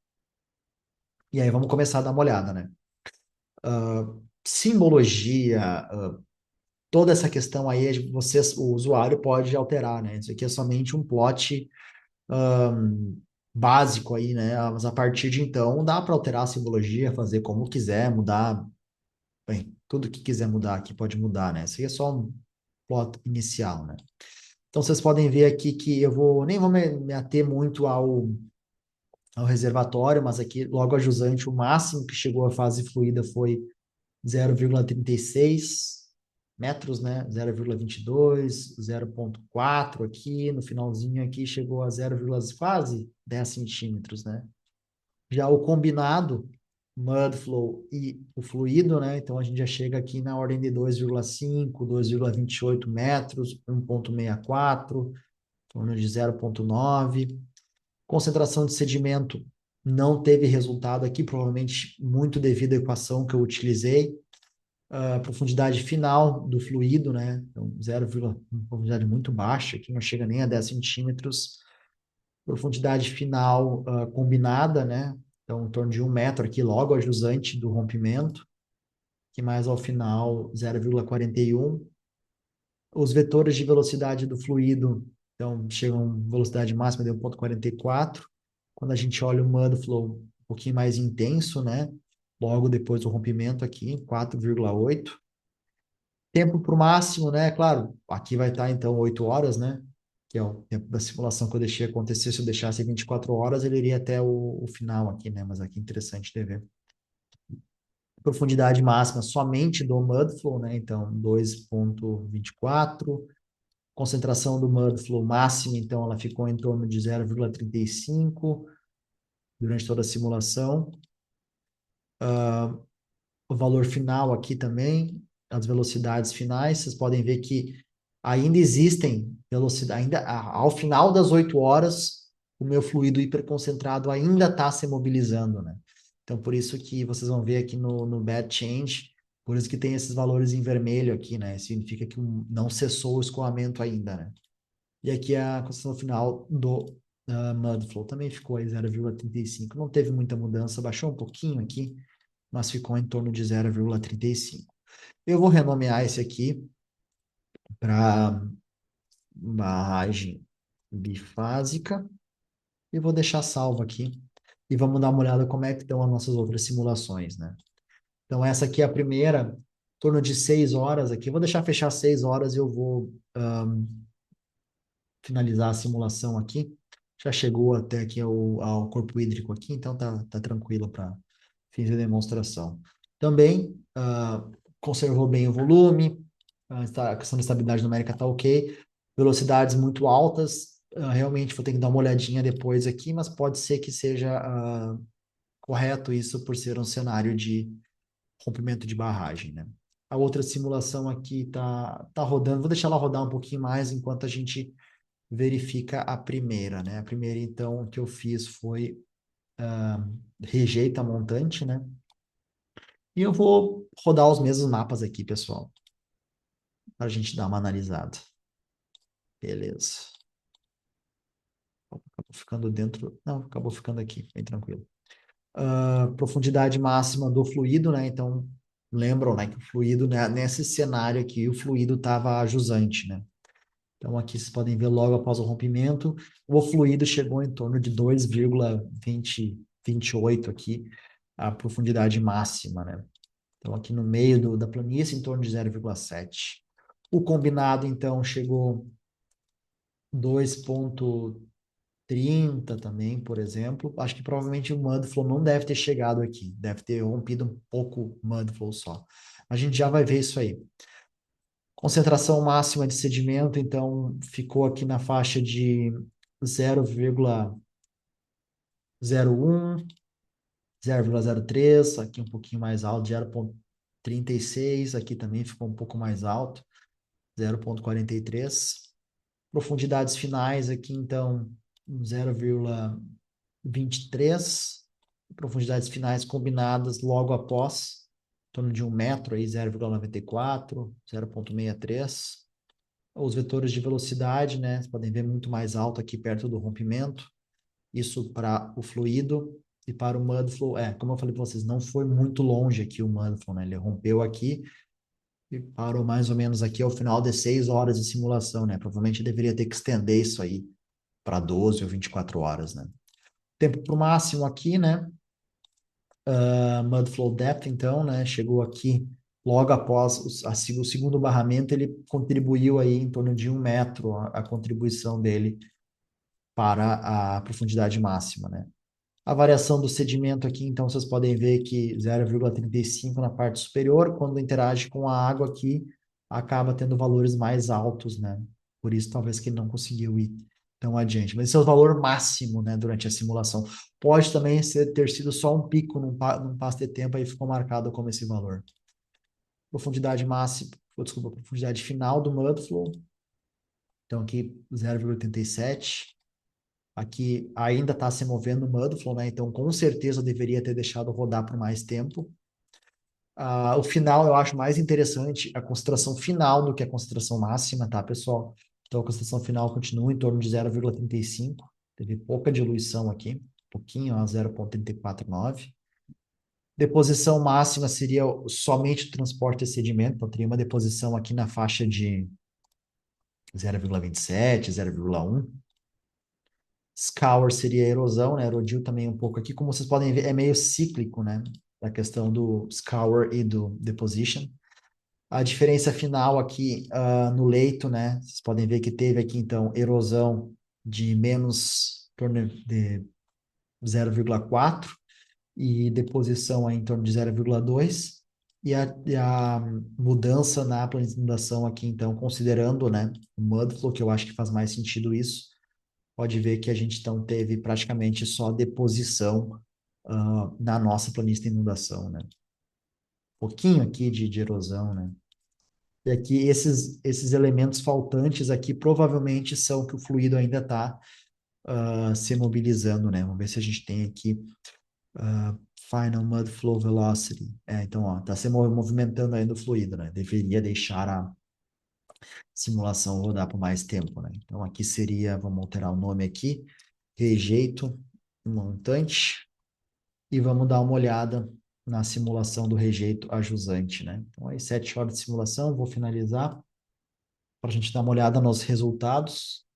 S1: E aí vamos começar a dar uma olhada, né? Simbologia, toda essa questão aí, o usuário pode alterar, né? Isso aqui é somente um plot básico aí, né? Mas a partir de então dá para alterar a simbologia, fazer como quiser, mudar, bem, tudo que quiser mudar aqui pode mudar, né? Isso aí é só um plot inicial, né? Então vocês podem ver aqui que nem vou me ater muito ao reservatório, mas aqui logo a jusante, o máximo que chegou à fase fluida foi 0,36 metros, né? 0,22, 0,4 aqui, no finalzinho aqui chegou a 0, quase 10 centímetros, né? Já o combinado, Mudflow e o fluido, né? Então a gente já chega aqui na ordem de 2,5, 2,28 metros, 1,64, em torno de 0,9. Concentração de sedimento não teve resultado aqui, provavelmente muito devido à equação que eu utilizei. A profundidade final do fluido, né? Então, uma profundidade muito baixa, aqui não chega nem a 10 centímetros. Profundidade final combinada, né? Então, em torno de 1 metro aqui, logo a jusante do rompimento, que mais ao final 0,41. Os vetores de velocidade do fluido, então, chegam a velocidade máxima de 1,44. Quando a gente olha o mud flow um pouquinho mais intenso, né? Logo depois do rompimento aqui, 4,8. Tempo para o máximo, né? Claro, aqui vai estar então 8 horas, né? Que é o tempo da simulação que eu deixei acontecer. Se eu deixasse 24 horas, ele iria até o final aqui, né? Mas aqui é interessante de ver. Profundidade máxima somente do Mudflow, né? Então, 2,24. Concentração do Mudflow máxima, então, ela ficou em torno de 0,35 durante toda a simulação. O valor final aqui também, as velocidades finais, vocês podem ver que ainda existem velocidade, ainda ao final das 8 horas, o meu fluido hiperconcentrado ainda está se mobilizando, né? Então, por isso que vocês vão ver aqui no bed change, por isso que tem esses valores em vermelho aqui, né? Significa que não cessou o escoamento ainda, né? E aqui a concentração final do Mudflow também ficou aí 0,35. Não teve muita mudança, baixou um pouquinho aqui, mas ficou em torno de 0,35. Eu vou renomear esse aqui para barragem bifásica e vou deixar salvo aqui. E vamos dar uma olhada como é que estão as nossas outras simulações, né? Então, essa aqui é a primeira, em torno de 6 horas aqui. Vou deixar fechar 6 horas e eu vou finalizar a simulação aqui. Já chegou até aqui ao corpo hídrico aqui, então tá tranquilo para fins de demonstração. Também conservou bem o volume, a questão da estabilidade numérica está ok. Velocidades muito altas, realmente vou ter que dar uma olhadinha depois aqui, mas pode ser que seja correto isso por ser um cenário de rompimento de barragem, né? A outra simulação aqui tá rodando, vou deixar ela rodar um pouquinho mais enquanto a gente verifica a primeira, né? A primeira, então, que eu fiz foi rejeita montante, né? E eu vou rodar os mesmos mapas aqui, pessoal, para a gente dar uma analisada. Beleza. Acabou ficando dentro. Não, acabou ficando aqui, bem tranquilo. Profundidade máxima do fluido, né? Então, lembram, né, que o fluido, né, nesse cenário aqui, o fluido estava jusante, né? Então, aqui vocês podem ver logo após o rompimento, o fluido chegou em torno de 2,28 aqui, a profundidade máxima, né? Então, aqui no meio da planície, em torno de 0,7. O combinado, então, chegou 2,30 também, por exemplo. Acho que provavelmente o Mudflow não deve ter chegado aqui, deve ter rompido um pouco o Mudflow só. A gente já vai ver isso aí. Concentração máxima de sedimento, então, ficou aqui na faixa de 0,01, 0,03, aqui um pouquinho mais alto, 0,36, aqui também ficou um pouco mais alto, 0,43. Profundidades finais aqui, então, 0,23. Profundidades finais combinadas logo após, em torno de 1 metro, aí 0,94, 0,63. Os vetores de velocidade, né? Vocês podem ver muito mais alto aqui perto do rompimento. Isso para o fluido e para o mudflow. Como eu falei para vocês, não foi muito longe aqui o mudflow, né? Ele rompeu aqui e parou mais ou menos aqui ao final de 6 horas de simulação, né? Provavelmente deveria ter que estender isso aí para 12 ou 24 horas, né? Tempo para o máximo aqui, né? Mudflow depth, então, né? Chegou aqui logo após o segundo barramento, ele contribuiu aí em torno de 1 metro a contribuição dele para a profundidade máxima, né? A variação do sedimento aqui, então, vocês podem ver que 0,35 na parte superior, quando interage com a água aqui, acaba tendo valores mais altos, né? Por isso, talvez que ele não conseguiu ir tão adiante. Mas esse é o valor máximo, né, durante a simulação. Pode também ter sido só um pico num passo de tempo, aí ficou marcado como esse valor. Profundidade máxima, desculpa, profundidade final do mudflow. Então, aqui 0,87. Aqui ainda está se movendo o Mudflow, né? Então, com certeza, eu deveria ter deixado rodar por mais tempo. O final eu acho mais interessante, a concentração final do que a concentração máxima, tá, pessoal? Então, a concentração final continua em torno de 0,35. teve pouca diluição aqui, um pouquinho, ó, 0,349. Deposição máxima seria somente o transporte de sedimento, então teria uma deposição aqui na faixa de 0,27, 0,1. Scour seria erosão, né? Erodiu também um pouco aqui. Como vocês podem ver, é meio cíclico, né? A questão do scour e do deposition. A diferença final aqui no leito, né? Vocês podem ver que teve aqui, então, erosão de menos em torno de 0,4 e deposição aí em torno de 0,2. E a mudança na inundação aqui, então, considerando, né, o mudflow, que eu acho que faz mais sentido isso, pode ver que a gente então teve praticamente só deposição na nossa planície de inundação, né? Um pouquinho aqui de erosão, né? E aqui esses elementos faltantes aqui provavelmente são que o fluido ainda está se mobilizando, né? Vamos ver se a gente tem aqui Final Mud Flow Velocity. Então, ó, está se movimentando ainda o fluido, né? Deveria deixar a simulação rodar por mais tempo, né? Então, aqui seria, vamos alterar o nome aqui, rejeito montante, e vamos dar uma olhada na simulação do rejeito ajusante, né? Então, aí 7 horas de simulação, vou finalizar para a gente dar uma olhada nos resultados.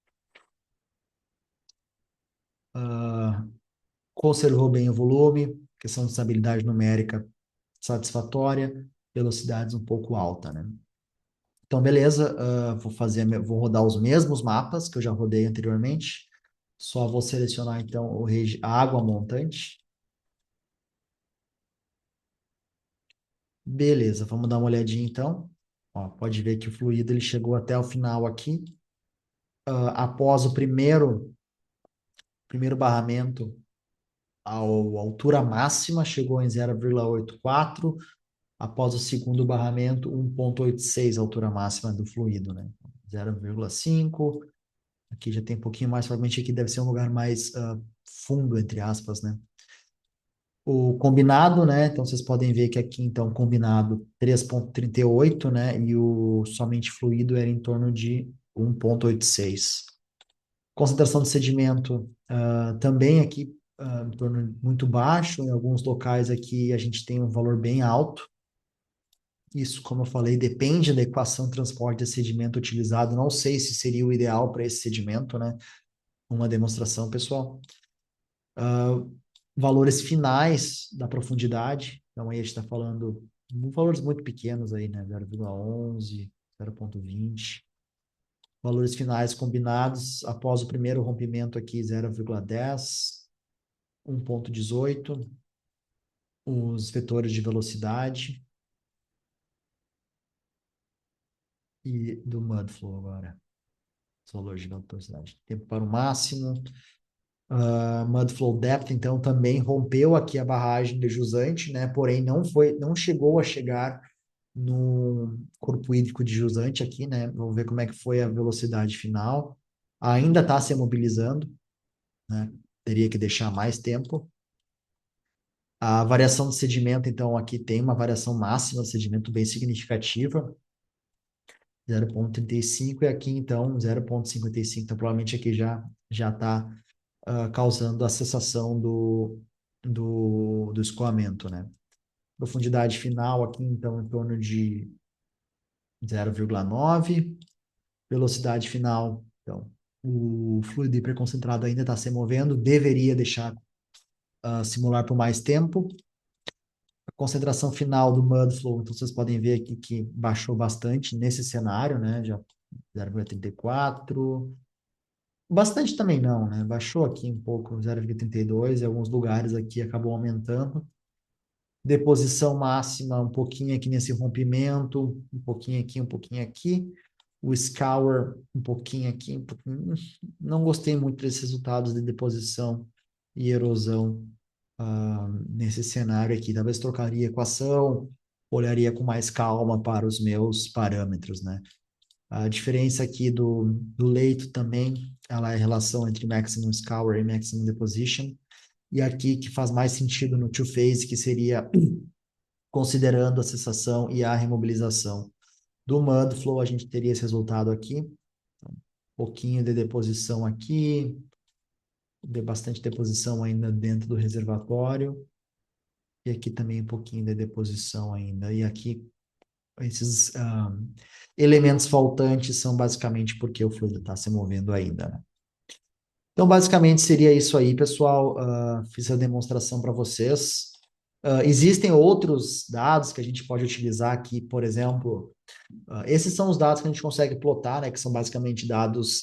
S1: Conservou bem o volume, questão de estabilidade numérica satisfatória, velocidades um pouco alta, né? Então, beleza, vou rodar os mesmos mapas que eu já rodei anteriormente, só vou selecionar, então, a água montante. Beleza, vamos dar uma olhadinha, então. Ó, pode ver que o fluido ele chegou até o final aqui. Após o primeiro barramento, a altura máxima chegou em 0,84. Após o segundo barramento, 1,86 a altura máxima do fluido, né? 0,5. Aqui já tem um pouquinho mais, provavelmente aqui deve ser um lugar mais fundo, entre aspas, né? O combinado, né? Então vocês podem ver que aqui, então, combinado 3,38, né? E o somente fluido era em torno de 1,86. Concentração de sedimento também aqui em torno muito baixo. Em alguns locais aqui a gente tem um valor bem alto. Isso, como eu falei, depende da equação transporte de sedimento utilizado. Não sei se seria o ideal para esse sedimento, né? Uma demonstração, pessoal. Valores finais da profundidade. Então, aí a gente está falando de valores muito pequenos aí, né? 0,11, 0,20. Valores finais combinados após o primeiro rompimento aqui, 0,10, 1,18. Os vetores de velocidade e do Mudflow agora. Os valores de velocidade. Tempo para o máximo. Mudflow Depth, então, também rompeu aqui a barragem de jusante, né? Porém, não chegou a chegar no corpo hídrico de jusante aqui, né? Vamos ver como é que foi a velocidade final. Ainda está se mobilizando, né? Teria que deixar mais tempo. A variação de sedimento, então, aqui tem uma variação máxima de sedimento bem significativa, 0,35, e aqui, então, 0,55. Então, provavelmente aqui já está causando a cessação do escoamento, né? Profundidade final aqui, então, em torno de 0,9. Velocidade final, então, o fluido hiperconcentrado ainda está se movendo, deveria deixar simular por mais tempo. A concentração final do Mudflow, então vocês podem ver aqui que baixou bastante nesse cenário, né? Já 0,34. Bastante também não, né? Baixou aqui um pouco, 0,32, em alguns lugares aqui acabou aumentando. Deposição máxima, um pouquinho aqui nesse rompimento, um pouquinho aqui, um pouquinho aqui. O scour, um pouquinho aqui, um pouquinho. Não gostei muito desses resultados de deposição e erosão nesse cenário aqui. Talvez trocaria a equação, olharia com mais calma para os meus parâmetros, né? A diferença aqui do leito também, ela é a relação entre maximum scour e maximum deposition. E aqui que faz mais sentido no two-phase, que seria considerando a cessação e a remobilização. Do Mudflow, a gente teria esse resultado aqui. Um pouquinho de deposição aqui, de bastante deposição ainda dentro do reservatório. E aqui também um pouquinho de deposição ainda. E aqui, esses elementos faltantes são basicamente porque o fluido está se movendo ainda, né? Então, basicamente, seria isso aí, pessoal. Fiz a demonstração para vocês. Existem outros dados que a gente pode utilizar aqui, por exemplo, esses são os dados que a gente consegue plotar, né, que são basicamente dados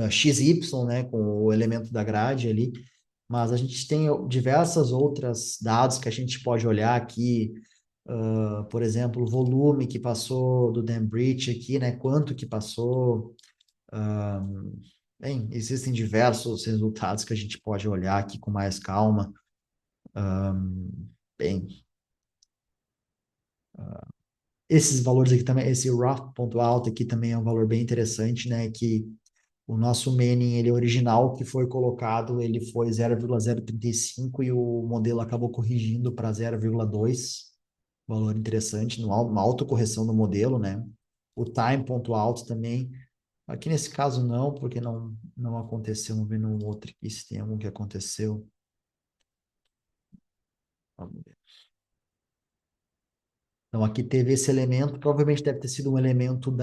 S1: XY, né, com o elemento da grade ali, mas a gente tem diversas outras dados que a gente pode olhar aqui, por exemplo, o volume que passou do dam breach aqui, né, quanto que passou, bem, existem diversos resultados que a gente pode olhar aqui com mais calma, bem, esses valores aqui também, esse rough ponto alto aqui também é um valor bem interessante, né, que o nosso Manning, ele original que foi colocado, ele foi 0,035 e o modelo acabou corrigindo para 0,2, valor interessante, uma autocorreção do modelo, né? O time ponto alto também, aqui nesse caso não, porque não aconteceu, vamos ver no outro aqui se tem algum que aconteceu. Vamos ver. Então aqui teve esse elemento, provavelmente deve ter sido um elemento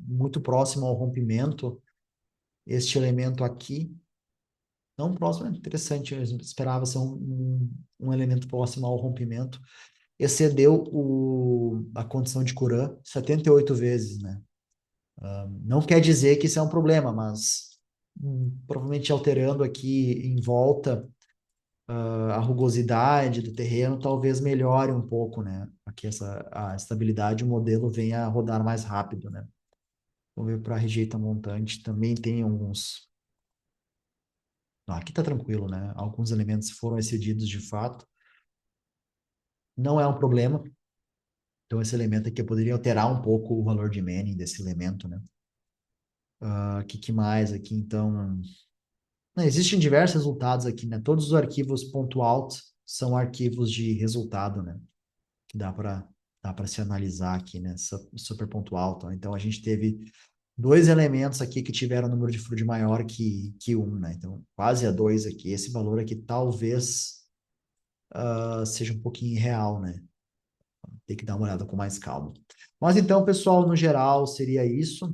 S1: muito próximo ao rompimento, este elemento aqui, não próximo, é interessante, eu esperava ser um elemento próximo ao rompimento. Excedeu a condição de Courant 78 vezes, né? Não quer dizer que isso é um problema, mas provavelmente alterando aqui em volta a rugosidade do terreno, talvez melhore um pouco, né? Aqui a estabilidade, o modelo venha a rodar mais rápido, né? Vamos ver para a rejeita montante, também tem alguns. Não, aqui está tranquilo, né? Alguns elementos foram excedidos de fato. Não é um problema. Então, esse elemento aqui eu poderia alterar um pouco o valor de Manning desse elemento, né? Que mais aqui, então? Não, existem diversos resultados aqui, né? Todos os arquivos .out são arquivos de resultado, né? Que dá para se analisar aqui, né? Super pontual. Então, a gente teve dois elementos aqui que tiveram um número de Froude maior que um, né? Então, quase a dois aqui. Esse valor aqui talvez seja um pouquinho irreal, né? Tem que dar uma olhada com mais calma. Mas então, pessoal, no geral, seria isso.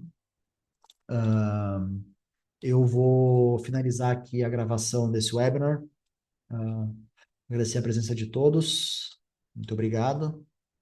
S1: Eu vou finalizar aqui a gravação desse webinar. Agradecer a presença de todos. Muito obrigado.